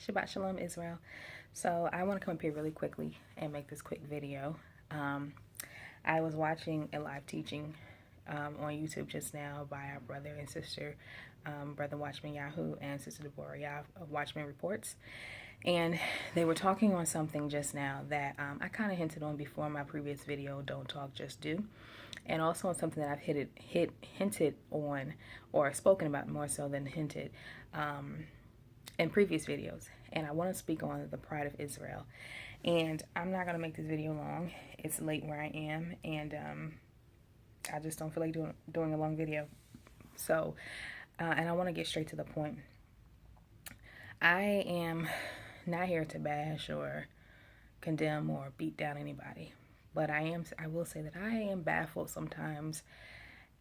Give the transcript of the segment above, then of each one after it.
Shabbat Shalom, Israel. So I want to come up here really quickly and make this quick video. I was watching a live teaching on YouTube just now by our brother and sister, Brother Watchman Yahoo and Sister Deborah Yah of Watchman Reports. And they were talking on something just now that I kind of hinted on before in my previous video, Don't Talk, Just Do. And also on something that I've hinted on or spoken about more so than hinted in previous videos. And I want to speak on the pride of Israel. And I'm not going to make this video long. It's late where I am, and I just don't feel like doing a long video. So, and I want to get straight to the point. I am not here to bash or condemn or beat down anybody, but I will say that I am baffled sometimes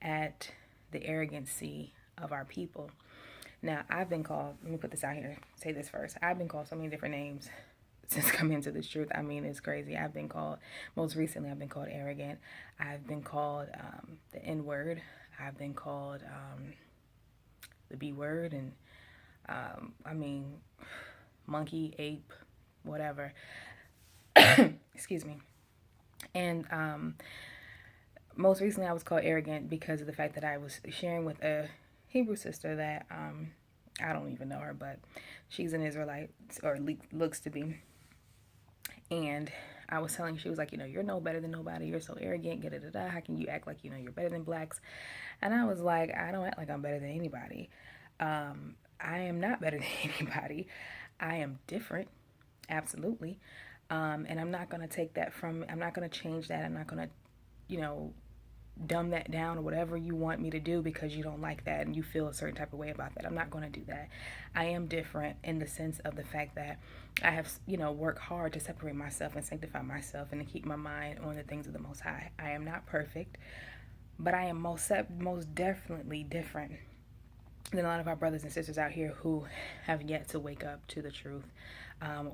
at the arrogancy of our people. Now, I've been called, let me put this out here, say this first. I've been called so many different names since coming into this truth. I mean, it's crazy. I've been called, most recently, I've been called arrogant. I've been called the N-word. I've been called the B-word, and I mean, monkey, ape, whatever. Excuse me. And most recently, I was called arrogant because of the fact that I was sharing with a Hebrew sister that I don't even know her, but she's an Israelite, or looks to be. And I was telling, she was like, you're no better than nobody. You're so arrogant. How can you act like you're better than blacks? And I was like, I don't act like I'm better than anybody. I am not better than anybody. I am different, absolutely. And I'm not gonna take that from. I'm not gonna change that. I'm not gonna, dumb that down or whatever you want me to do because you don't like that and you feel a certain type of way about that. I'm not going to do that. I am different in the sense of the fact that I have, worked hard to separate myself and sanctify myself and to keep my mind on the things of the Most High. I am not perfect, but I am most definitely different than a lot of our brothers and sisters out here who have yet to wake up to the truth,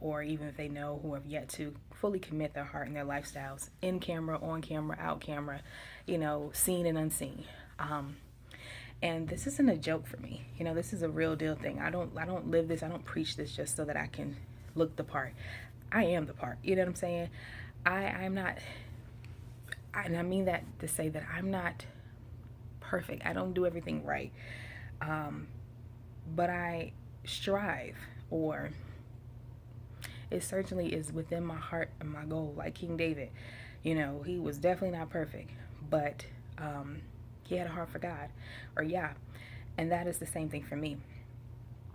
or even if they know, who have yet to fully commit their heart and their lifestyles in camera, on camera, out camera, seen and unseen. And this isn't a joke for me. This is a real deal thing. I don't live this. I don't preach this just so that I can look the part. I am the part. You know what I'm saying? I'm not, and I mean that to say that I'm not perfect. I don't do everything right. But I strive, or it certainly is within my heart and my goal. Like King David, he was definitely not perfect, but he had a heart for God, or Yah. And that is the same thing for me.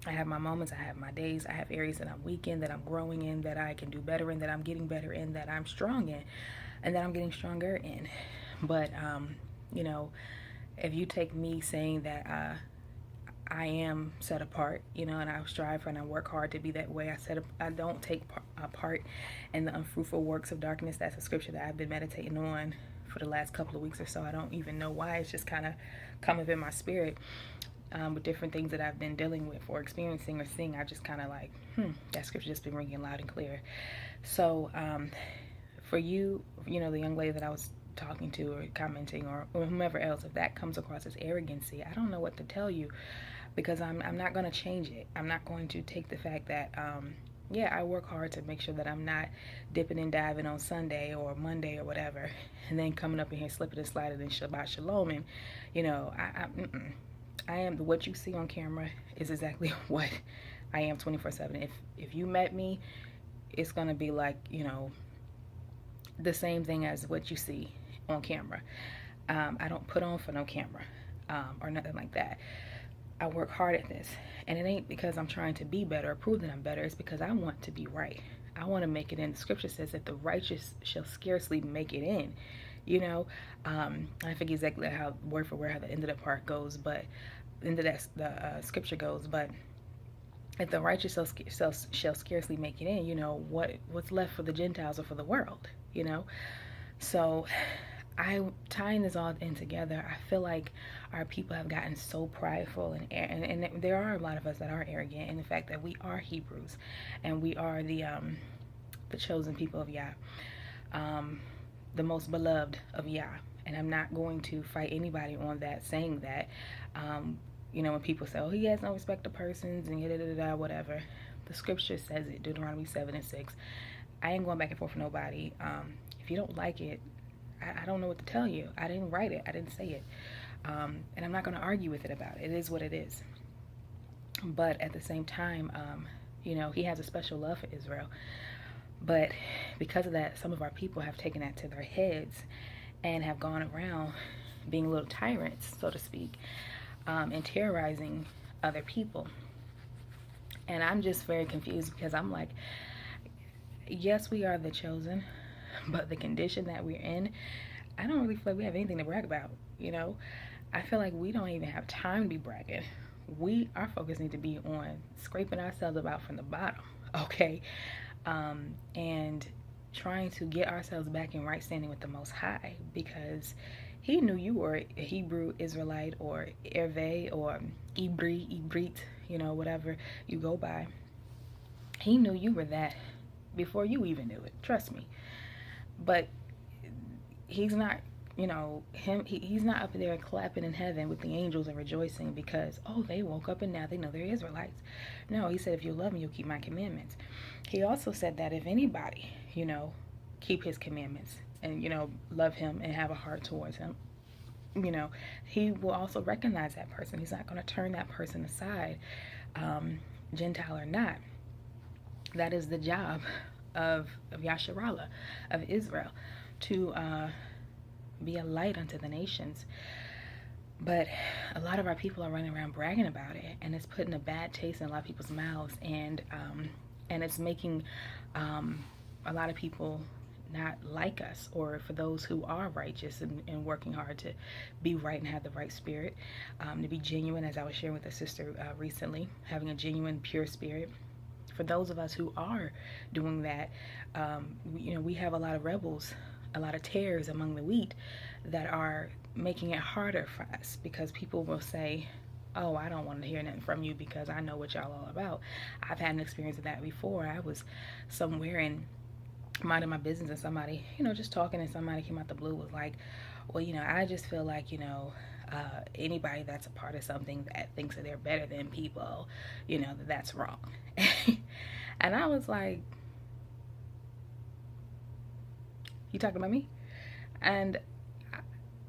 I have my moments, I have my days, I have areas that I'm weak in, that I'm growing in, that I can do better in, that I'm getting better in, that I'm strong in, and that I'm getting stronger in. But, if you take me saying that I am set apart, and I strive for and I work hard to be that way. I don't take part in the unfruitful works of darkness. That's a scripture that I've been meditating on for the last couple of weeks or so. I don't even know why. It's just kind of come up in my spirit with different things that I've been dealing with or experiencing or seeing. I just kind of like, that scripture just been ringing loud and clear. So for you, the young lady that I was talking to or commenting, or whomever else, if that comes across as arrogancy, I don't know what to tell you, because I'm not going to change it. I'm not going to take the fact that I work hard to make sure that I'm not dipping and diving on Sunday or Monday or whatever, and then coming up in here slipping and sliding in Shabbat Shalom. And I am, what you see on camera is exactly what I am 24/7. If you met me, it's going to be like, the same thing as what you see on camera. I don't put on for no camera or nothing like that. I work hard at this, and it ain't because I'm trying to be better or prove that I'm better. It's because I want to be right. I want to make it in. The scripture says that the righteous shall scarcely make it in. I forget exactly how word for word how the end of the part goes, but into that the scripture goes. But if the righteous shall scarcely make it in, what's left for the Gentiles or for the world? So tying this all in together, I feel like our people have gotten so prideful, and there are a lot of us that are arrogant in the fact that we are Hebrews, and we are the chosen people of Yah, the most beloved of Yah. And I'm not going to fight anybody on that, saying that, when people say, oh, he has no respect to persons and whatever. The scripture says it, Deuteronomy 7:6. I ain't going back and forth with nobody. If you don't like it, I don't know what to tell you. I didn't write it. I didn't say it. And I'm not going to argue with it about it. It is what it is. But at the same time, he has a special love for Israel. But because of that, some of our people have taken that to their heads and have gone around being little tyrants, so to speak, and terrorizing other people. And I'm just very confused because I'm like, yes, we are the chosen, but the condition that we're in, I don't really feel like we have anything to brag about, I feel like we don't even have time to be bragging. Our focus needs to be on scraping ourselves about from the bottom, okay? And trying to get ourselves back in right standing with the Most High, because he knew you were a Hebrew Israelite or Erve or Ibrit, whatever you go by. He knew you were that before you even knew it. Trust me. But he's not, he's not up there clapping in heaven with the angels and rejoicing because, oh, they woke up and now they know they're Israelites. No, he said, if you love me, you'll keep my commandments. He also said that if anybody, keep his commandments and, love him and have a heart towards him, he will also recognize that person. He's not going to turn that person aside, Gentile or not. That is the job of Yasharallah, of Israel, to be a light unto the nations. But a lot of our people are running around bragging about it, and it's putting a bad taste in a lot of people's mouths, and it's making a lot of people not like us, or for those who are righteous and working hard to be right and have the right spirit, to be genuine, as I was sharing with a sister recently, having a genuine, pure spirit. For those of us who are doing that, we have a lot of rebels, a lot of tares among the wheat that are making it harder for us, because people will say, oh, I don't want to hear nothing from you because I know what y'all all about. I've had an experience of that before. I was somewhere and minding my business, and somebody, just talking, and somebody came out the blue, was like, well, I just feel like, anybody that's a part of something that thinks that they're better than people, that's wrong. And I was like, you talking about me? And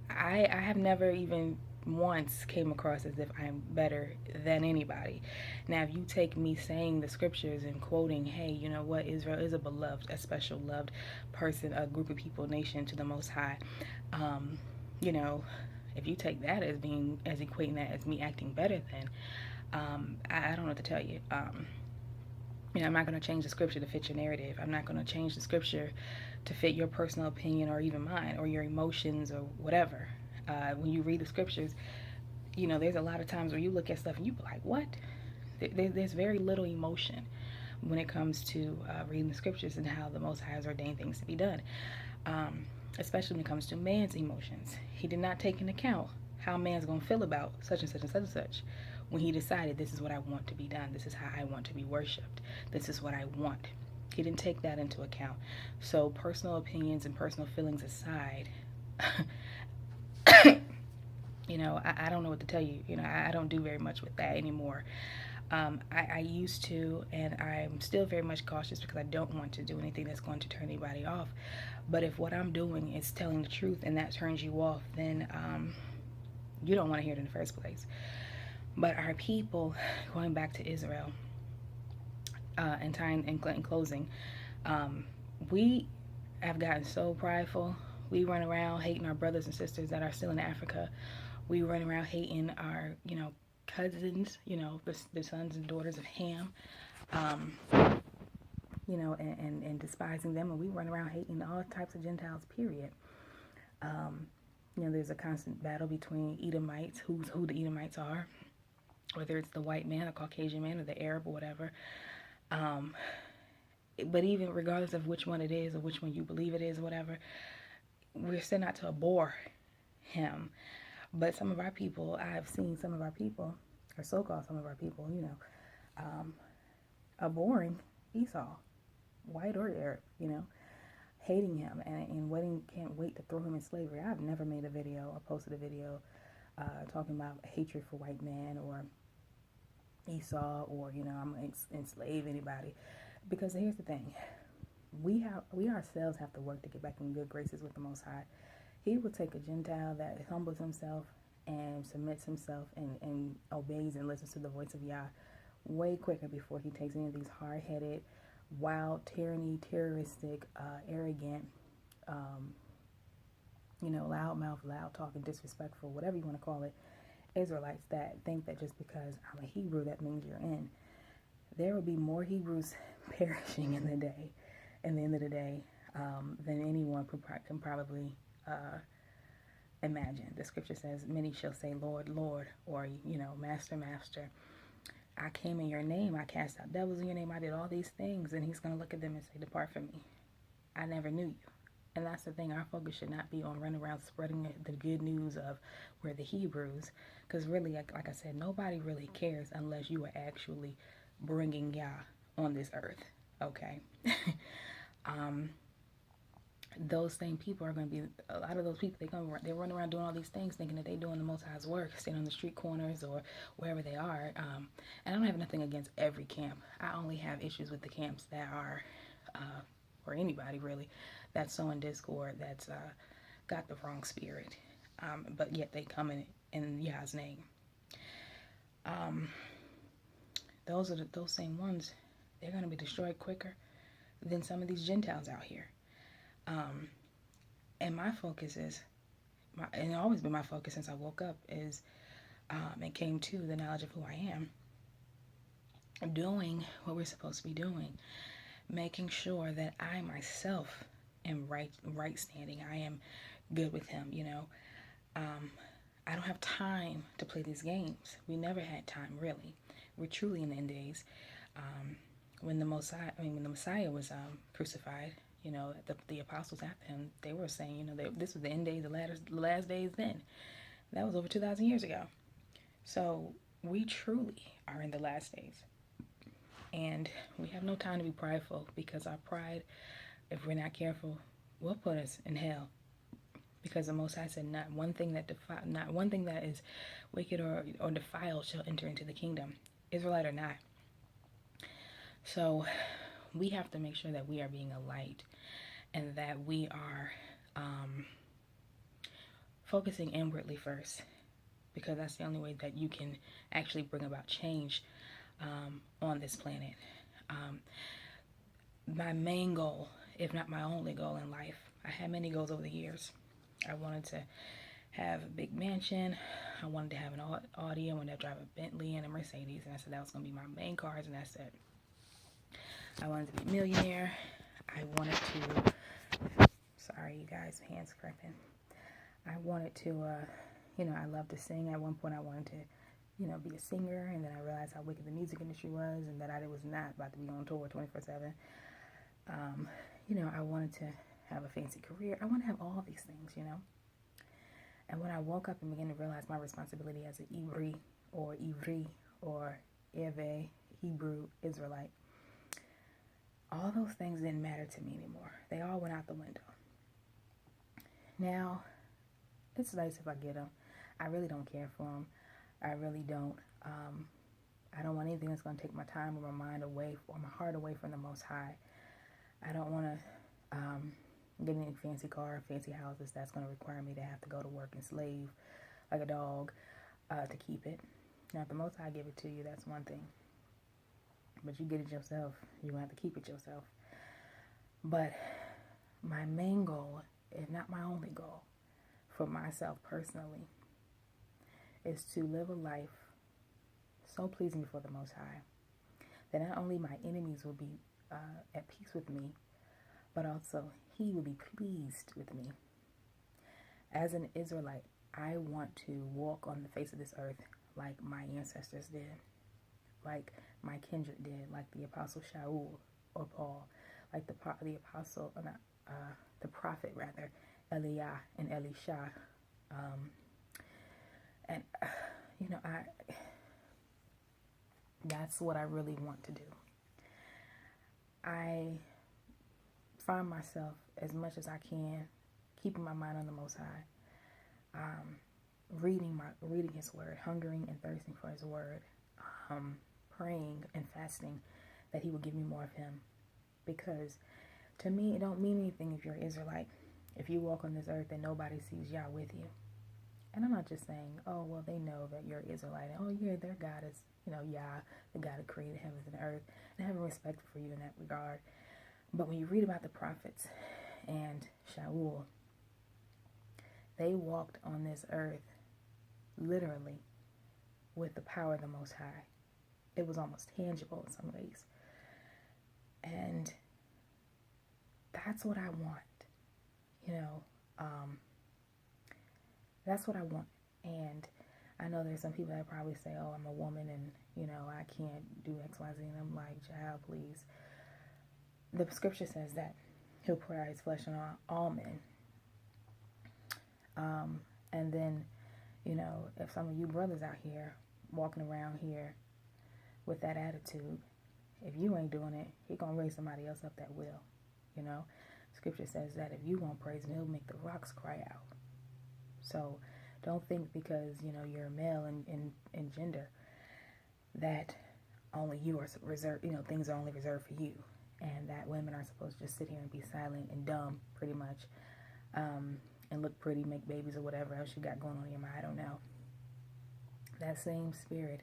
I have never even once came across as if I'm better than anybody. Now, if you take me saying the scriptures and quoting, hey, you know what, Israel is a beloved, a special loved person, a group of people, nation to the Most High, if you take that as equating that as me acting better than, I don't know what to tell you. I'm not going to change the scripture to fit your narrative. I'm not going to change the scripture to fit your personal opinion or even mine or your emotions or whatever. When you read the scriptures, there's a lot of times where you look at stuff and you be like, what? There's very little emotion when it comes to reading the scriptures and how the Most High has ordained things to be done, especially when it comes to man's emotions. He did not take into account how man's going to feel about such and such and such and such when he decided, this is what I want to be done. This is how I want to be worshipped. This is what I want. He didn't take that into account. So personal opinions and personal feelings aside, I don't know what to tell you. I don't do very much with that anymore. I used to, and I'm still very much cautious because I don't want to do anything that's going to turn anybody off. But if what I'm doing is telling the truth and that turns you off, then you don't want to hear it in the first place. But our people, going back to Israel, in closing, we have gotten so prideful. We run around hating our brothers and sisters that are still in Africa. We run around hating our, cousins, the sons and daughters of Ham, and despising them. And we run around hating all types of Gentiles, period. There's a constant battle between Edomites, who the Edomites are, whether it's the white man, the Caucasian man, or the Arab or whatever. But even regardless of which one it is or which one you believe it is or whatever, we're still not to abhor him. But some of our people, I've seen some of our people, or so-called some of our people, abhorring Esau, white or Arab, hating him and can't wait to throw him in slavery. I've never made a video or posted a video talking about hatred for white man or Esau, or I'm gonna enslave anybody. Because here's the thing, we ourselves have to work to get back in good graces with the Most High. He will take a Gentile that humbles himself and submits himself and obeys and listens to the voice of Yah way quicker before he takes any of these hard-headed, wild, terroristic, arrogant, loudmouth, loud-talking, disrespectful, whatever you want to call it, Israelites that think that just because I'm a Hebrew, that means you're in. There will be more Hebrews perishing in the end of the day, than anyone can probably imagine. The scripture says, many shall say, Lord, Lord, or, Master, Master. I came in your name, I cast out devils in your name, I did all these things. And he's going to look at them and say, depart from me. I never knew you. And that's the thing, our focus should not be on running around spreading the good news of we're the Hebrews. Because really, like I said, nobody really cares unless you are actually bringing Yah on this earth, okay? Those same people are going to be, a lot of those people, they run around doing all these things thinking that they're doing the Most High's work, sitting on the street corners or wherever they are. And I don't have nothing against every camp. I only have issues with the camps that are, or anybody really, that's sowing discord, that's got the wrong spirit, but yet they come in Yah's name. Those same ones, they're going to be destroyed quicker than some of these Gentiles out here. And my focus is, and it's always been my focus since I woke up, is and came to the knowledge of who I am, doing what we're supposed to be doing, making sure that I myself am right standing. I am good with him, I don't have time to play these games. We never had time, really. We're truly in the end days. When the Messiah was crucified, the apostles after him, they were saying, this was the end days, the last days then. That was over 2,000 years ago. So we truly are in the last days. And we have no time to be prideful, because our pride, if we're not careful, will put us in hell. Because the Most High said, not one thing that is wicked or defiled shall enter into the kingdom, Israelite or not. So we have to make sure that we are being a light, and that we are focusing inwardly first, because that's the only way that you can actually bring about change on this planet. My main goal, if not my only goal in life, I had many goals over the years. I wanted to have a big mansion. I wanted to have an Audi. I wanted to drive a Bentley and a Mercedes. And I said that was going to be my main cars, and that's it. I wanted to be a millionaire. I wanted to, sorry you guys, hands cramping. I wanted to, I love to sing. At one point I wanted to, be a singer. And then I realized how wicked the music industry was, and that I was not about to be on tour 24/7. I wanted to have a fancy career. I want to have all these things, And when I woke up and began to realize my responsibility as an Ivri or Eve, Hebrew Israelite, all those things didn't matter to me anymore. They all went out the window. Now, it's nice if I get them. I really don't care for them. I really don't. I don't want anything that's going to take my time or my mind away, or my heart away from the Most High. I don't want to get any fancy car, fancy houses that's going to require me to have to go to work and slave like a dog to keep it. Now, if the Most High give it to you, that's one thing. But you get it yourself, you're going to have to keep it yourself. But my main goal, if not my only goal, for myself personally, is to live a life so pleasing before the Most High that not only my enemies will be at peace with me, but also He will be pleased with me. As an Israelite, I want to walk on the face of this earth like my ancestors did, like my kindred did, like the Apostle Shaul or Paul, like the prophet rather, Eliah and Elisha. That's what I really want to do. I find myself, as much as I can, keeping my mind on the Most High, reading His Word, hungering and thirsting for His Word, praying and fasting that he would give me more of him. Because to me, it don't mean anything if you're an Israelite. If you walk on this earth and nobody sees Yah with you. And I'm not just saying, oh, well, they know that you're Israelite. Oh, yeah, their God is, Yah, the God who created heavens and earth. And I have respect for you in that regard. But when you read about the prophets and Shaul, they walked on this earth literally with the power of the Most High. It was almost tangible in some ways. And that's what I want, that's what I want. And I know there's some people that probably say, oh, I'm a woman and, I can't do X, Y, Z. And I'm like, child, please. The scripture says that he'll pour out his flesh on all men. And then, if some of you brothers out here walking around here with that attitude, if you ain't doing it, he gonna raise somebody else up that will, Scripture says that if you won't praise him, he'll make the rocks cry out. So don't think because, you're a male in gender that only you are reserved, things are only reserved for you. And that women are supposed to just sit here and be silent and dumb, pretty much, and look pretty, make babies or whatever else you got going on in your mind. I don't know. That same spirit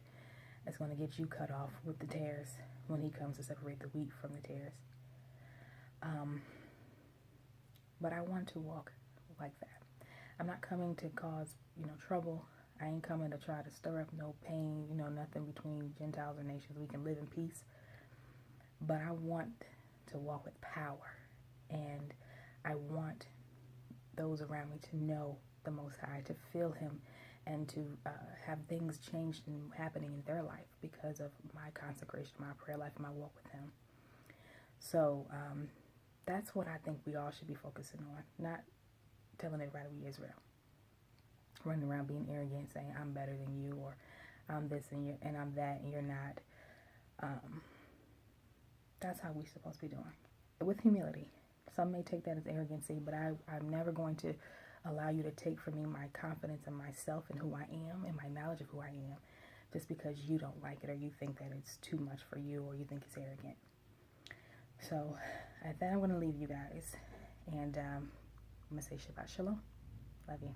is going to get you cut off with the tares when he comes to separate the wheat from the tares. But I want to walk like that. I'm not coming to cause, trouble. I ain't coming to try to stir up no pain, nothing between Gentiles or nations. We can live in peace. But I want to walk with power. And I want those around me to know the Most High, to feel him, and to have things changed and happening in their life because of my consecration, my prayer life, and my walk with him. So that's what I think we all should be focusing on, not telling everybody we Israel. Running around being arrogant, saying I'm better than you, or I'm this and I'm that and you're not. That's how we're supposed to be doing. With humility. Some may take that as arrogancy, but I'm never going to allow you to take from me my confidence in myself and who I am and my knowledge of who I am just because you don't like it or you think that it's too much for you or you think it's arrogant. So at that, I'm going to leave you guys. And I'm going to say Shabbat Shalom. Love you.